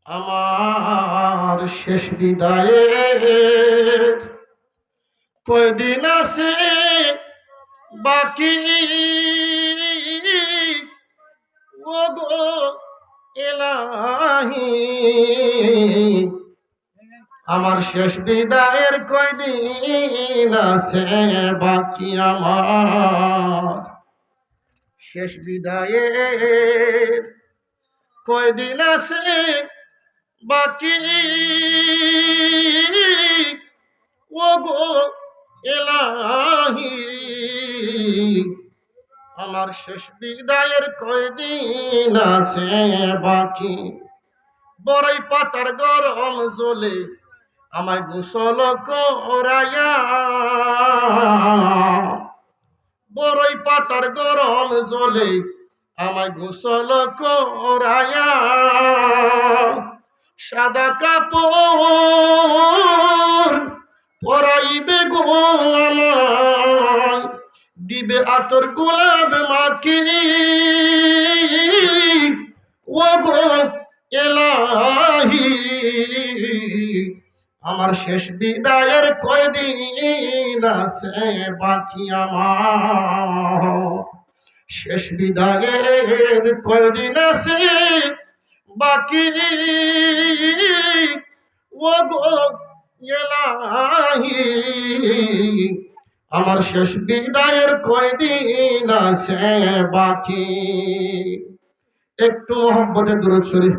আমার শেষ বিদায়ের কয়দিন আছে বাকি, ও গো এলাহি। আমার শেষ বিদায়ের কয়দিন আছে বাকি, আমার শেষ বিদায়ের কয়দিন আছে বাকি, ও গো এলাহি। আমার শেষ বিদায়ের কয়দিন আছে বাকি। বড়ই পাতার গরম জলে আমায় গোসল করাইয়া, বড়ই পাতার গরম জলে আমায় গোসল করাইয়া, সাদা কাপড় পরাইবে গো আমায়, দিবে আতর গোলাপ মাখি, ও গো এলাহি। আমার শেষ বিদায়ের কয়দিন আছে বাকি, আমার শেষ বিদায়ের কয়দিন আছে বাকি, ও গো এলাহি। আমার শেষ বিদায়ের কয়দিন আছে বাকি। একটু মোহব্বতে দুরূদ শরীফ